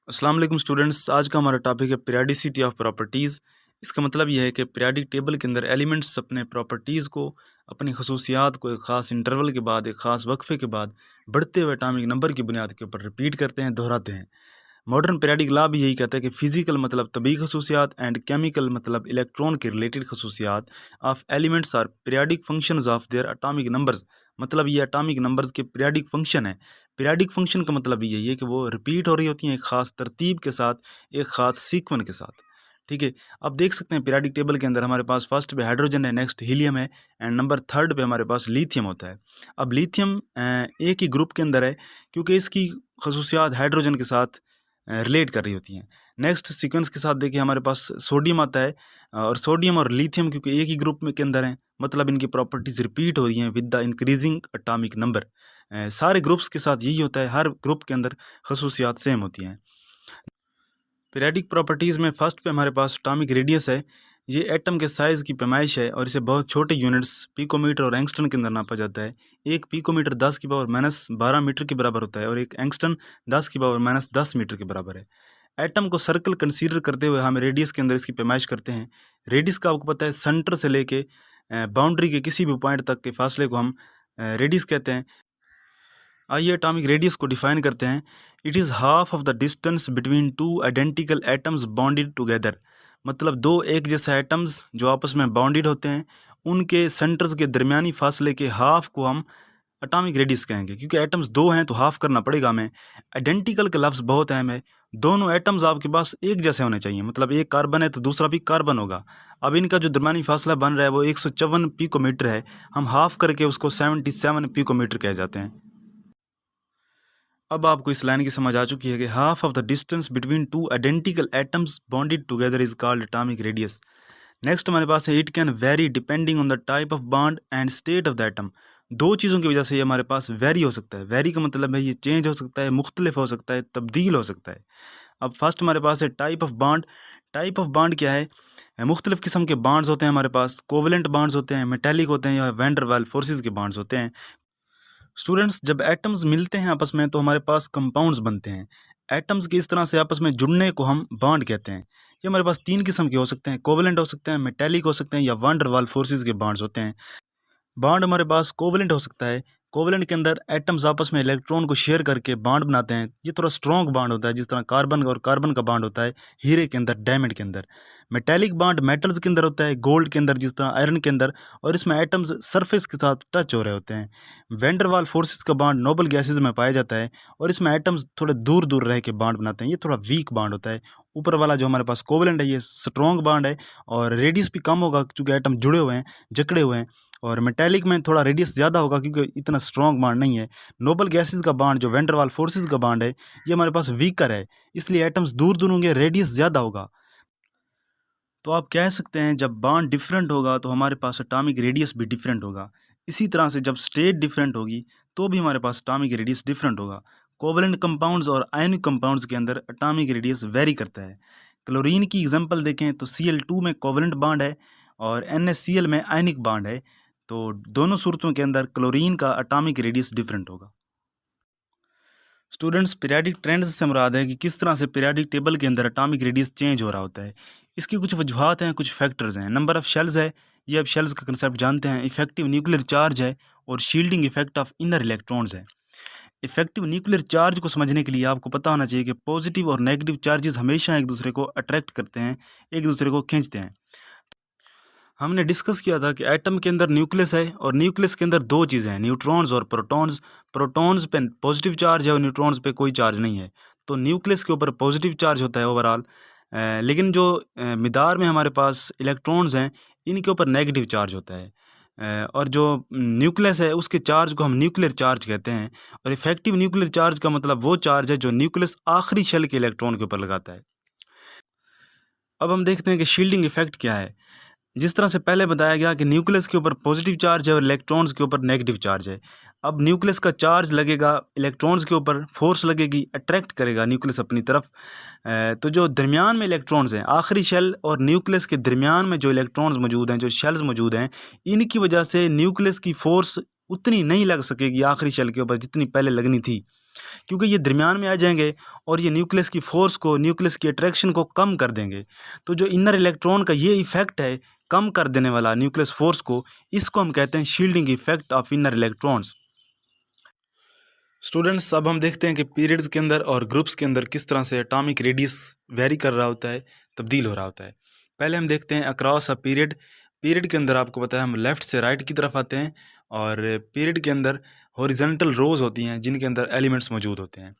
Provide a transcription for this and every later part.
अस्सलाम वालेकुम स्टूडेंट्स। आज का हमारा टॉपिक है पीरियडिसिटी ऑफ प्रॉपर्टीज़। इसका मतलब यह है कि पीरियडिक टेबल के अंदर एलिमेंट्स अपने प्रॉपर्टीज़ को, अपनी खसूसियात को एक ख़ास इंटरवल के बाद, एक ख़ास वक्फे के बाद बढ़ते हुए एटॉमिक नंबर की बुनियाद के ऊपर रिपीट करते हैं, दोहराते हैं। मॉडर्न पीरियडिक लॉ भी यही कहता है कि फ़िज़िकल मतलब तबी खसूसियात एंड केमिकल मतलब इलेक्ट्रॉन के रिलेटेड खसूसियात of elements are periodic functions of their atomic numbers. मतलब ये एटॉमिक नंबर्स के पीरियडिक फंक्शन है। पीरियडिक फंक्शन का मतलब यही है कि वो रिपीट हो रही होती हैं एक ख़ास तरतीब के साथ, एक ख़ास सीक्वेंस के साथ। ठीक है, अब देख सकते हैं पीरियडिक टेबल के अंदर हमारे पास फर्स्ट पे हाइड्रोजन है, नेक्स्ट हीलियम है एंड नंबर थर्ड पे हमारे पास लिथियम होता है। अब लिथियम एक ही ग्रुप के अंदर है क्योंकि इसकी खसूसियात हाइड्रोजन के साथ रिलेट कर रही होती हैं। नेक्स्ट सीक्वेंस के साथ देखिए हमारे पास सोडियम आता है और सोडियम और लिथियम क्योंकि एक ही ग्रुप में के अंदर हैं, मतलब इनकी प्रॉपर्टीज़ रिपीट हो रही हैं with the increasing atomic number. सारे ग्रुप्स के साथ यही होता है, हर ग्रुप के अंदर खसूसियात सेम होती हैं। पीरियडिक प्रॉपर्टीज़ में फर्स्ट पे हमारे पास एटॉमिक रेडियस है। ये एटम के साइज़ की पैमाइश है और इसे बहुत छोटे यूनिट्स पिकोमीटर और एंगस्ट्रन के अंदर नापा जाता है। एक पिकोमीटर 10⁻⁻12 मीटर के बराबर होता है और एक एंगस्ट्रन 10⁻⁻10 मीटर के बराबर है। एटम को सर्कल कंसीडर करते हुए हम रेडियस के अंदर इसकी पैमाइश करते हैं। रेडियस का आपको पता है, सेंटर से लेके बाउंड्री के किसी भी पॉइंट तक के फासले को हम रेडियस कहते हैं। आइए एटॉमिक रेडियस को डिफाइन करते हैं। It is half of the distance between two identical atoms bonded together. मतलब दो एक जैसे एटम्स जो आपस में बॉन्डेड होते हैं, उनके सेंटर्स के दरमियानी फासले के हाफ को हम एटॉमिक रेडियस कहेंगे। क्योंकि एटम्स दो हैं तो हाफ करना पड़ेगा हमें। आइडेंटिकल का लफ्ज़ बहुत अहम है। दोनों एटम्स आपके पास एक जैसे होने चाहिए, मतलब एक कार्बन है तो दूसरा भी कार्बन होगा। अब इनका जो दरमियानी फासला बन रहा है वो 154 पिकोमीटर है। हम हाफ करके उसको 77 पिकोमीटर कह जाते हैं। अब आपको इस लाइन की समझ आ चुकी है कि half of the distance between two identical atoms bonded together is called atomic radius. Next हमारे पास है it can very depending on the type of bond and state of the atom. दो चीज़ों की वजह से ये हमारे पास वेरी हो सकता है। वेरी का मतलब है ये चेंज हो सकता है, मुख्तलिफ हो सकता है, तब्दील हो सकता है। अब फर्स्ट हमारे पास है type of bond. Type of bond क्या है? मुख्तलिफ किस्म के बॉन्ड्स होते हैं हमारे पास। कोवलेंट बॉन्ड्स होते हैं, मेटेलिक होते हैं या वैन डर वाल्स फोर्सेस के बॉन्ड्स होते हैं। स्टूडेंट्स, जब एटम्स मिलते हैं आपस में तो हमारे पास कंपाउंड्स बनते हैं। एटम्स के इस तरह से आपस में जुड़ने को हम बॉन्ड कहते हैं। ये हमारे पास तीन किस्म के हो सकते हैं, कोवलेंट हो सकते हैं, मेटेलिक हो सकते हैं या वैन डर वाल फोर्सेस के बॉन्ड्स होते हैं। बॉन्ड हमारे पास कोवलेंट हो सकता है। कोवलेंट के अंदर एटम्स आपस में इलेक्ट्रॉन को शेयर करके बॉन्ड बनाते हैं। ये थोड़ा स्ट्रॉन्ग बॉन्ड होता है, जिस तरह कार्बन और कार्बन का बॉन्ड होता है हीरे के अंदर, डायमंड के अंदर। मेटेलिक बॉन्ड मेटल्स के अंदर होता है, गोल्ड के अंदर, जिस तरह आयरन के अंदर, और इसमें एटम्स सरफेस के साथ टच हो रहे होते हैं। वैन डर वाल फोर्सेस का बॉन्ड नोबल गैसेज में पाया जाता है और इसमें एटम्स थोड़े दूर दूर रह के बॉन्ड बनाते हैं। ये थोड़ा वीक बॉन्ड होता है। ऊपर वाला जो हमारे पास कोवलेंट है ये स्ट्रॉन्ग बॉन्ड है और रेडियस भी कम होगा क्योंकि एटम जुड़े हुए हैं, जकड़े हुए हैं। और मेटेलिक में थोड़ा रेडियस ज़्यादा होगा क्योंकि इतना स्ट्रॉन्ग बॉन्ड नहीं है। नोबल गैसेस का बॉन्ड जो वैन डर वाल फोर्सेस का बॉन्ड है ये हमारे पास वीकर है, इसलिए एटम्स दूर दूर होंगे, रेडियस ज़्यादा होगा। तो आप कह सकते हैं जब बॉन्ड डिफरेंट होगा तो हमारे पास एटॉमिक रेडियस भी डिफरेंट होगा। इसी तरह से जब स्टेट डिफरेंट होगी तो भी हमारे पास एटॉमिक रेडियस डिफरेंट होगा। कोवलेंट कंपाउंड्स और आयनिक कंपाउंड्स के अंदर एटॉमिक रेडियस वेरी करता है। क्लोरीन की एग्जांपल देखें तो Cl2 में कोवलेंट बॉन्ड है और NaCl में आयनिक बॉन्ड है। तो दोनों सूरतों के अंदर क्लोरीन का एटॉमिक रेडियस डिफरेंट होगा। स्टूडेंट्स, पीरियडिक ट्रेंड्स से मुराद है कि किस तरह से पीरियडिक टेबल के अंदर एटॉमिक रेडियस चेंज हो रहा होता है। इसकी कुछ वजूहात हैं, कुछ फैक्टर्स हैं। नंबर ऑफ़ शेल्स है, ये अब शेल्स का कंसेप्ट जानते हैं। इफेक्टिव न्यूक्लियर चार्ज है और shielding effect of inner electrons है। इफेक्टिव न्यूक्लियर चार्ज को समझने के लिए आपको पता होना चाहिए कि पॉजिटिव और नेगेटिव चार्जेस हमेशा एक दूसरे को अट्रैक्ट करते हैं, एक दूसरे को खींचते हैं। हमने डिस्कस किया था कि एटम के अंदर न्यूक्लियस है और न्यूक्लियस के अंदर दो चीज़ें हैं, न्यूट्रॉन्स और प्रोटॉन्स। प्रोटॉन्स पे पॉजिटिव चार्ज है और न्यूट्रॉन्स पे कोई चार्ज नहीं है। तो न्यूक्लियस के ऊपर पॉजिटिव चार्ज होता है ओवरऑल, लेकिन जो मिदार में हमारे पास इलेक्ट्रॉन्स हैं इनके ऊपर नेगेटिव चार्ज होता है। और जो न्यूक्लियस है उसके चार्ज को हम न्यूक्लियर चार्ज कहते हैं। और इफेक्टिव न्यूक्लियर चार्ज का मतलब वो चार्ज है जो न्यूक्लियस आखिरी शेल के इलेक्ट्रॉन के ऊपर लगाता है। अब हम देखते हैं कि शील्डिंग इफेक्ट क्या है। जिस तरह से पहले बताया गया कि न्यूक्लियस के ऊपर पॉजिटिव चार्ज है और इलेक्ट्रॉन्स के ऊपर नेगेटिव चार्ज है। अब न्यूक्लियस का चार्ज लगेगा इलेक्ट्रॉन्स के ऊपर, फोर्स लगेगी, अट्रैक्ट करेगा न्यूक्लियस अपनी तरफ। तो जो दरमियान में इलेक्ट्रॉन्स हैं, आखिरी शेल और न्यूक्लियस के दरमियान में जो इलेक्ट्रॉन्स मौजूद हैं, जो शेल्स मौजूद हैं, इनकी वजह से न्यूक्लियस की फोर्स उतनी नहीं लग सकेगी आखिरी शेल के ऊपर जितनी पहले लगनी थी। क्योंकि ये दरमियान में आ जाएंगे और ये न्यूक्लियस की फोर्स को, न्यूक्लियस की अट्रैक्शन को कम कर देंगे। तो जो इनर इलेक्ट्रॉन का ये इफेक्ट है कम कर देने वाला न्यूक्लियस फोर्स को, इसको हम कहते हैं shielding effect of inner electrons. Students, अब हम देखते हैं कि पीरियड्स के अंदर और ग्रुप्स के अंदर किस तरह से एटॉमिक रेडियस वेरी कर रहा होता है, तब्दील हो रहा होता है। पहले हम देखते हैं अक्रॉस अ पीरियड। पीरियड के अंदर आपको पता है हम लेफ़्ट से राइट की तरफ आते हैं और पीरियड के अंदर हॉरिजॉन्टल रोज होती हैं जिनके अंदर एलिमेंट्स मौजूद होते हैं।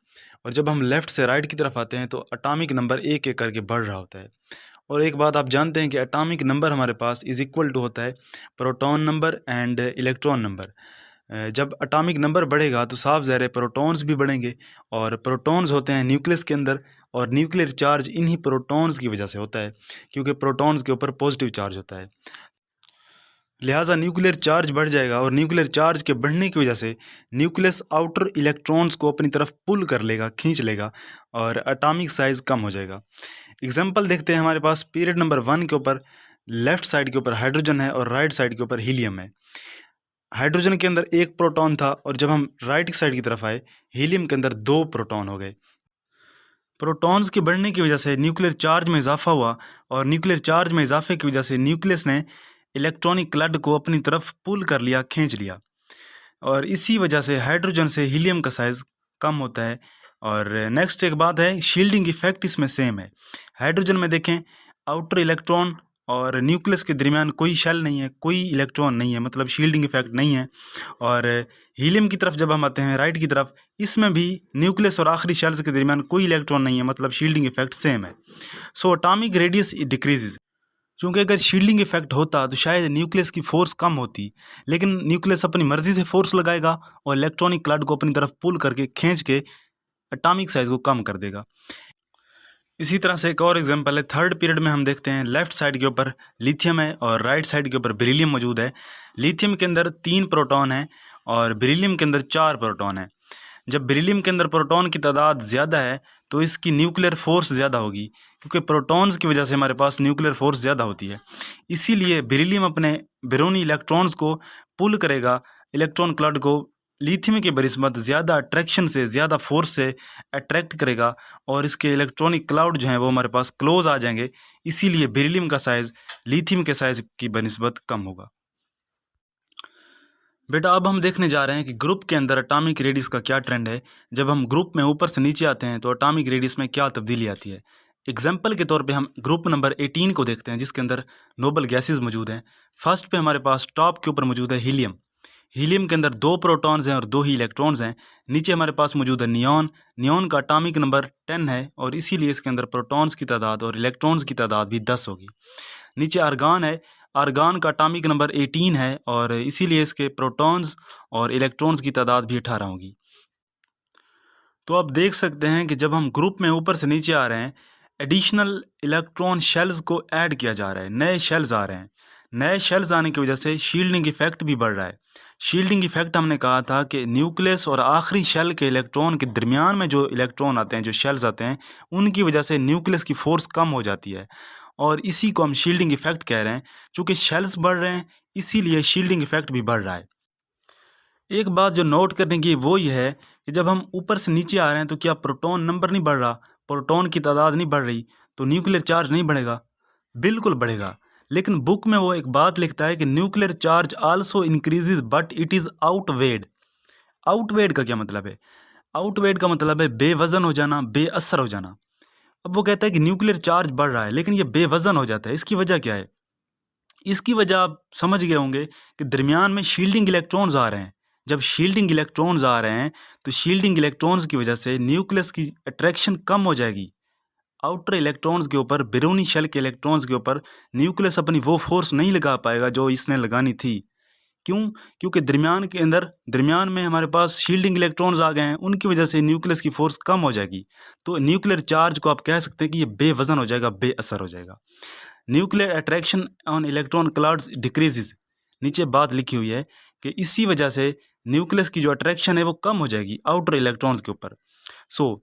और जब हम लेफ़्ट से राइट की तरफ आते हैं तो एटॉमिक नंबर एक एक करके बढ़ रहा होता है। और एक बात आप जानते हैं कि एटॉमिक नंबर हमारे पास इज़ इक्वल टू होता है proton number and electron number. जब एटॉमिक नंबर बढ़ेगा तो साफ ज़ाहिर है प्रोटॉन्स भी बढ़ेंगे, और प्रोटॉन्स होते हैं न्यूक्लियस के अंदर, और न्यूक्लियर चार्ज इन्हीं प्रोटॉन्स की वजह से होता है क्योंकि प्रोटॉन्स के ऊपर पॉजिटिव चार्ज होता है। लिहाजा न्यूक्लियर चार्ज बढ़ जाएगा और न्यूक्लियर चार्ज के बढ़ने की वजह से न्यूक्लियस आउटर इलेक्ट्रॉन्स को अपनी तरफ पुल कर लेगा, खींच लेगा, और एटॉमिक साइज़ कम हो जाएगा। एग्जांपल देखते हैं, हमारे पास पीरियड नंबर 1 के ऊपर लेफ़्ट साइड के ऊपर हाइड्रोजन है और राइट साइड के ऊपर हीलियम है। हाइड्रोजन के अंदर एक प्रोटॉन था और जब हम राइट साइड की तरफ आए हीलियम के अंदर 2 प्रोटॉन हो गए। प्रोटॉन्स के बढ़ने की वजह से न्यूक्लियर चार्ज में इजाफा हुआ, और न्यूक्लियर चार्ज में इजाफे की वजह से न्यूक्लियस ने इलेक्ट्रॉनिक क्लड को अपनी तरफ पुल कर लिया, खींच लिया, और इसी वजह से हाइड्रोजन से हीलियम का साइज़ कम होता है। और नेक्स्ट एक बात है, शील्डिंग इफेक्ट इसमें सेम है। हाइड्रोजन में देखें आउटर इलेक्ट्रॉन और न्यूक्लियस के दरमियान कोई शेल नहीं है, कोई इलेक्ट्रॉन नहीं है, मतलब शील्डिंग इफेक्ट नहीं है। और हीलियम की तरफ जब हम आते हैं राइट की तरफ, इसमें भी न्यूक्लियस और आखिरी शेल्स के दरमियान कोई इलेक्ट्रॉन नहीं है, मतलब शील्डिंग इफेक्ट सेम है। So atomic radius decreases. चूँकि अगर शील्डिंग इफेक्ट होता तो शायद न्यूक्लियस की फोर्स कम होती, लेकिन न्यूक्लियस अपनी मर्जी से फोर्स लगाएगा और इलेक्ट्रॉनिक क्लड को अपनी तरफ पुल करके खींच के एटॉमिक साइज़ को कम कर देगा। इसी तरह से एक और एग्जांपल है, थर्ड पीरियड में हम देखते हैं लेफ़्ट साइड के ऊपर लिथियम है और राइट साइड के ऊपर बेरिलियम मौजूद है। लिथियम के अंदर 3 प्रोटॉन हैं और बेरिलियम के अंदर 4 प्रोटॉन हैं। जब बेरिलियम के अंदर प्रोटॉन की तादाद ज़्यादा है तो इसकी न्यूक्लियर फोर्स ज़्यादा होगी, क्योंकि प्रोटॉन्स की वजह से हमारे पास न्यूक्लियर फोर्स ज़्यादा होती है। इसीलिए बेरिलियम अपने बेरोनी इलेक्ट्रॉन्स को पुल करेगा, इलेक्ट्रॉन क्लड को लिथियम के बनिस्बत ज़्यादा अट्रैक्शन से, ज़्यादा फोर्स से अट्रैक्ट करेगा, और इसके इलेक्ट्रॉनिक क्लाउड जो हैं वो हमारे पास क्लोज आ जाएंगे। इसीलिए बेरिलियम का साइज़ लिथियम के साइज़ की बनिस्बत कम होगा। बेटा, अब हम देखने जा रहे हैं कि ग्रुप के अंदर एटॉमिक रेडियस का क्या ट्रेंड है। जब हम ग्रुप में ऊपर से नीचे आते हैं तो एटॉमिक रेडियस में क्या तब्दीली आती है। एग्जाम्पल के तौर पे हम ग्रुप नंबर 18 को देखते हैं जिसके अंदर नोबल गैसेस मौजूद हैं। फर्स्ट पे हमारे पास टॉप के ऊपर मौजूद है हीलियम। हीलियम के अंदर 2 प्रोटॉन्स हैं और 2 ही इलेक्ट्रॉन्स हैं। नीचे हमारे पास मौजूद है नियॉन। नियॉन का एटॉमिक नंबर 10 है और इसीलिए इसके अंदर प्रोटॉन्स की तादाद और इलेक्ट्रॉन्स की तादाद भी 10 होगी। नीचे आर्गान है। आर्गान का एटॉमिक नंबर 18 है और इसीलिए इसके प्रोटॉन्स और इलेक्ट्रॉन्स की तादाद भी 18 होगी। तो आप देख सकते हैं कि जब हम ग्रुप में ऊपर से नीचे आ रहे हैं, एडिशनल इलेक्ट्रॉन शेल्स को ऐड किया जा रहा है, नए शेल्स आ रहे हैं। नए शेल्स आने की वजह से शील्डिंग इफेक्ट भी बढ़ रहा है। शील्डिंग इफेक्ट हमने कहा था कि न्यूक्लियस और आखिरी शेल के इलेक्ट्रॉन के दरमियान में जो इलेक्ट्रॉन आते हैं, जो शेल्स आते हैं, उनकी वजह से न्यूक्लियस की फोर्स कम हो जाती है, और इसी को हम शील्डिंग इफेक्ट कह रहे हैं। चूँकि शेल्स बढ़ रहे हैं इसीलिए शील्डिंग इफेक्ट भी बढ़ रहा है। एक बात जो नोट करने की वो ये है कि जब हम ऊपर से नीचे आ रहे हैं तो क्या प्रोटॉन नंबर नहीं बढ़ रहा, प्रोटॉन की तादाद नहीं बढ़ रही, तो न्यूक्लियर चार्ज नहीं बढ़ेगा? बिल्कुल बढ़ेगा। लेकिन बुक में वो एक बात लिखता है कि nuclear charge also increases but it is outweighed. Outweighed का क्या मतलब है? आउटवेड का मतलब है बेवजन हो जाना, बेअसर हो जाना। अब वो कहता है कि न्यूक्लियर चार्ज बढ़ रहा है लेकिन ये बेवजन हो जाता है। इसकी वजह क्या है? इसकी वजह आप समझ गए होंगे कि दरमियान में शील्डिंग इलेक्ट्रॉन्स आ रहे हैं। जब शील्डिंग इलेक्ट्रॉन्स आ रहे हैं तो शील्डिंग इलेक्ट्रॉन्स की वजह से न्यूक्लियस की अट्रैक्शन कम हो जाएगी। आउटर इलेक्ट्रॉन्स के ऊपर, बेरोनी शेल के इलेक्ट्रॉन्स के ऊपर न्यूक्लियस अपनी वो फोर्स नहीं लगा पाएगा जो इसने लगानी थी। क्यों? क्योंकि दरमियान में हमारे पास शील्डिंग इलेक्ट्रॉन्स आ गए हैं, उनकी वजह से न्यूक्लियस की फोर्स कम हो जाएगी। तो न्यूक्लियर चार्ज को आप कह सकते हैं कि ये बेवजन हो जाएगा, बेअसर हो जाएगा। Nuclear attraction on electron clouds decreases. नीचे बात लिखी हुई है कि इसी वजह से न्यूक्लियस की जो अट्रैक्शन है वो कम हो जाएगी आउटर इलेक्ट्रॉन्स के ऊपर।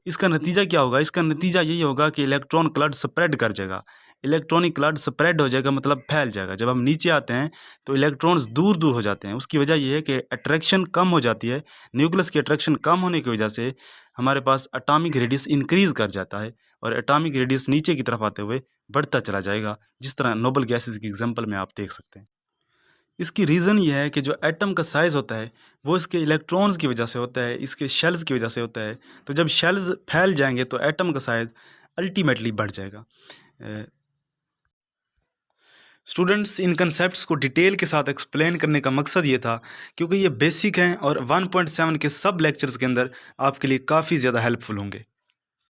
इसका नतीजा क्या होगा? इसका नतीजा यही होगा कि इलेक्ट्रॉन क्लड स्प्रेड कर जाएगा। इलेक्ट्रॉनिक क्लाउड स्प्रेड हो जाएगा, मतलब फैल जाएगा। जब हम नीचे आते हैं तो इलेक्ट्रॉन्स दूर दूर हो जाते हैं। उसकी वजह यह है कि अट्रैक्शन कम हो जाती है। न्यूक्लियस की अट्रैक्शन कम होने की वजह से हमारे पास एटॉमिक रेडियस इंक्रीज कर जाता है और एटॉमिक रेडियस नीचे की तरफ आते हुए बढ़ता चला जाएगा, जिस तरह नोबल गैसेस की एग्जांपल में आप देख सकते हैं। इसकी रीज़न ये है कि जो एटम का साइज़ होता है वो इसके इलेक्ट्रॉन्स की वजह से होता है, इसके शेल्स की वजह से होता है। तो जब शेल्स फैल जाएंगे तो एटम का साइज़ अल्टीमेटली बढ़ जाएगा। स्टूडेंट्स, इन कंसेप्ट्स को डिटेल के साथ एक्सप्लेन करने का मकसद ये था क्योंकि ये बेसिक हैं और 1.7 के सब लेक्चर्स के अंदर आपके लिए काफ़ी ज़्यादा हेल्पफुल होंगे।